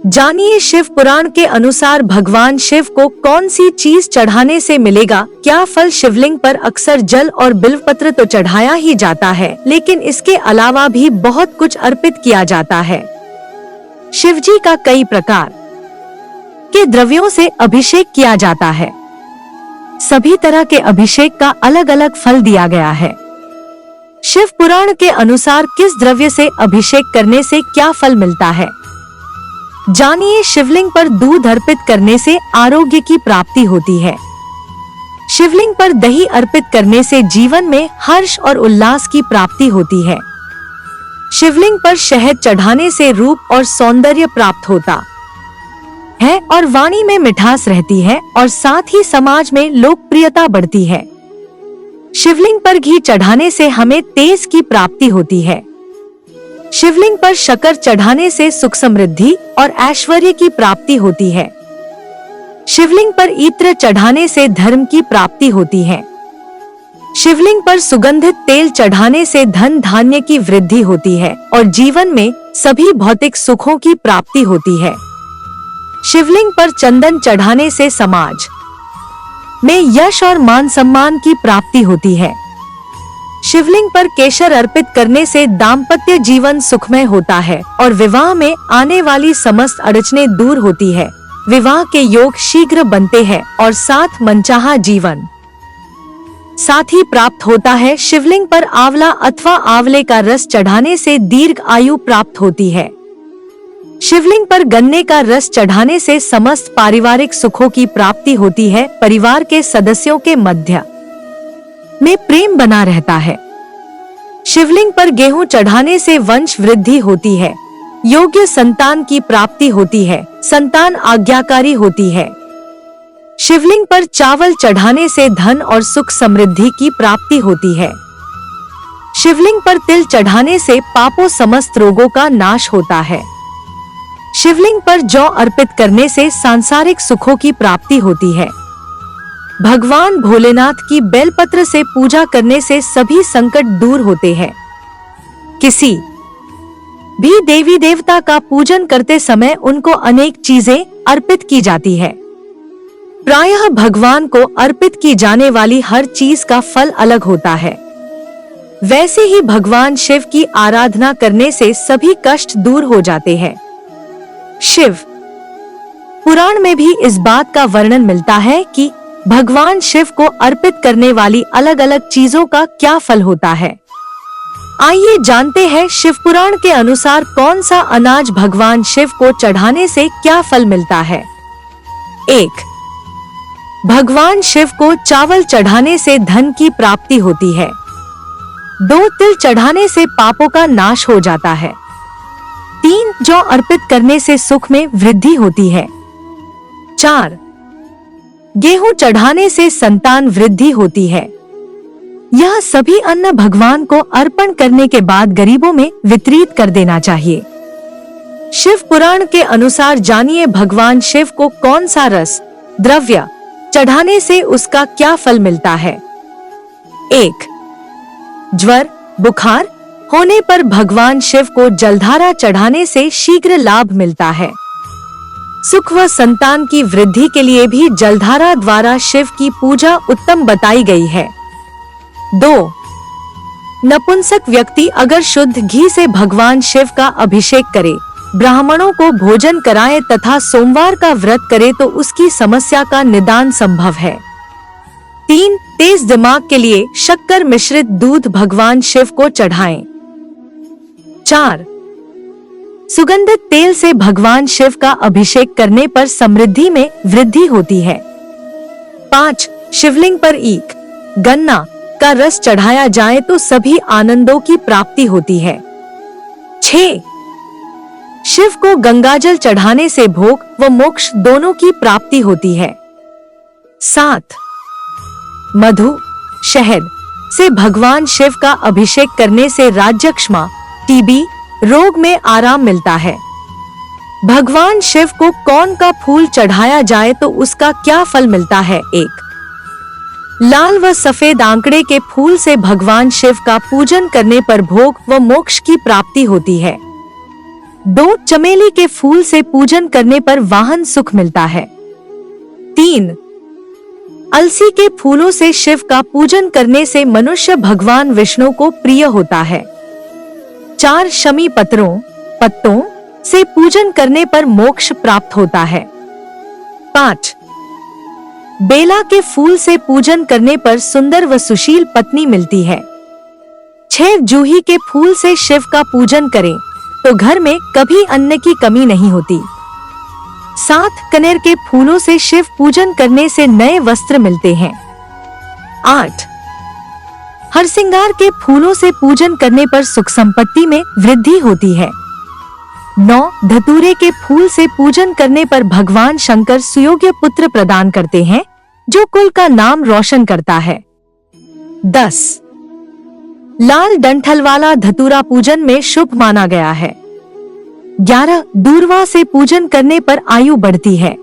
जानिए शिव पुराण के अनुसार भगवान शिव को कौन सी चीज चढ़ाने से मिलेगा क्या फल। शिवलिंग पर अक्सर जल और बिल्वपत्र तो चढ़ाया ही जाता है, लेकिन इसके अलावा भी बहुत कुछ अर्पित किया जाता है। शिवजी का कई प्रकार के द्रव्यों से अभिषेक किया जाता है। सभी तरह के अभिषेक का अलग अलग फल दिया गया है। शिव पुराण के अनुसार किस द्रव्य से अभिषेक करने से क्या फल मिलता है, जानिए। शिवलिंग पर दूध अर्पित करने से आरोग्य की प्राप्ति होती है। शिवलिंग पर दही अर्पित करने से जीवन में हर्ष और उल्लास की प्राप्ति होती है। शिवलिंग पर शहद चढ़ाने से रूप और सौंदर्य प्राप्त होता है और वाणी में मिठास रहती है और साथ ही समाज में लोकप्रियता बढ़ती है। शिवलिंग पर घी चढ़ाने से हमें तेज की प्राप्ति होती है। शिवलिंग पर शक्कर चढ़ाने से सुख समृद्धि और ऐश्वर्य की प्राप्ति होती है। शिवलिंग पर इत्र चढ़ाने से धर्म की प्राप्ति होती है। शिवलिंग पर सुगंधित तेल चढ़ाने से धन धान्य की वृद्धि होती है और जीवन में सभी भौतिक सुखों की प्राप्ति होती है। शिवलिंग पर चंदन चढ़ाने से समाज में यश और मान सम्मान की प्राप्ति होती है। शिवलिंग पर केशर अर्पित करने से दाम्पत्य जीवन सुखमय होता है और विवाह में आने वाली समस्त अड़चनें दूर होती है। विवाह के योग शीघ्र बनते हैं और साथ मनचाहा जीवन साथ ही प्राप्त होता है। शिवलिंग पर आंवला अथवा आंवले का रस चढ़ाने से दीर्घ आयु प्राप्त होती है। शिवलिंग पर गन्ने का रस चढ़ाने से समस्त पारिवारिक सुखों की प्राप्ति होती है। परिवार के सदस्यों के मध्य में प्रेम बना रहता है। शिवलिंग पर गेहूं चढ़ाने से वंश वृद्धि होती है। योग्य संतान की प्राप्ति होती है। संतान आज्ञाकारी होती है। शिवलिंग पर चावल चढ़ाने से धन और सुख समृद्धि की प्राप्ति होती है। शिवलिंग पर तिल चढ़ाने से पापों समस्त रोगों का नाश होता है। शिवलिंग पर जौ अर्पित करने से सांसारिक सुखों की प्राप्ति होती है। भगवान भोलेनाथ की बेलपत्र से पूजा करने से सभी संकट दूर होते हैं। किसी भी देवी देवता का पूजन करते समय उनको अनेक चीजें अर्पित की जाती है। प्रायः भगवान को अर्पित की जाने वाली हर चीज का फल अलग होता है। वैसे ही भगवान शिव की आराधना करने से सभी कष्ट दूर हो जाते हैं। शिव पुराण में भी इस बात का वर्णन मिलता है कि भगवान शिव को अर्पित करने वाली अलग अलग चीजों का क्या फल होता है। आइए जानते हैं शिव पुराण के अनुसार कौन सा अनाज भगवान शिव को चढ़ाने से क्या फल मिलता है। 1. भगवान शिव को चावल चढ़ाने से धन की प्राप्ति होती है। 2. तिल चढ़ाने से पापों का नाश हो जाता है। 3. जौ अर्पित करने से सुख में वृद्धि होती है। 4. गेहूं चढ़ाने से संतान वृद्धि होती है। यह सभी अन्न भगवान को अर्पण करने के बाद गरीबों में वितरित कर देना चाहिए। शिव पुराण के अनुसार जानिए भगवान शिव को कौन सा रस द्रव्य चढ़ाने से उसका क्या फल मिलता है। 1. ज्वर बुखार होने पर भगवान शिव को जलधारा चढ़ाने से शीघ्र लाभ मिलता है। सुख व संतान की वृद्धि के लिए भी जलधारा द्वारा शिव की पूजा उत्तम बताई गई है। 2. नपुंसक व्यक्ति अगर शुद्ध घी से भगवान शिव का अभिषेक करे, ब्राह्मणों को भोजन कराए तथा सोमवार का व्रत करे तो उसकी समस्या का निदान संभव है। 3. तेज दिमाग के लिए शक्कर मिश्रित दूध भगवान शिव को चढ़ाएं। 4. सुगंधित तेल से भगवान शिव का अभिषेक करने पर समृद्धि में वृद्धि होती है। 5. शिवलिंग पर ईख गन्ना का रस चढ़ाया जाए तो सभी आनंदों की प्राप्ति होती है। 6. शिव को गंगाजल चढ़ाने से भोग व मोक्ष दोनों की प्राप्ति होती है। 7. मधु शहद से भगवान शिव का अभिषेक करने से राज्यक्षमा टीबी रोग में आराम मिलता है। भगवान शिव को कौन का फूल चढ़ाया जाए तो उसका क्या फल मिलता है। 1. लाल व सफेद आंकड़े के फूल से भगवान शिव का पूजन करने पर भोग व मोक्ष की प्राप्ति होती है। 2 चमेली के फूल से पूजन करने पर वाहन सुख मिलता है। 3 अलसी के फूलों से शिव का पूजन करने से मनुष्य भगवान विष्णु को प्रिय होता है। 4 शमी पत्तों से पूजन करने पर मोक्ष प्राप्त होता है। 5 बेला के फूल से पूजन करने पर सुंदर व सुशील पत्नी मिलती है। 6 जूही के फूल से शिव का पूजन करें तो घर में कभी अन्न की कमी नहीं होती। 7 कनेर के फूलों से शिव पूजन करने से नए वस्त्र मिलते हैं। 8 हरसिंगार के फूलों से पूजन करने पर सुख संपत्ति में वृद्धि होती है। 9 धतूरे के फूल से पूजन करने पर भगवान शंकर सुयोग्य पुत्र प्रदान करते हैं जो कुल का नाम रोशन करता है। 10 लाल डंठल वाला धतूरा पूजन में शुभ माना गया है। 11 दूर्वा से पूजन करने पर आयु बढ़ती है।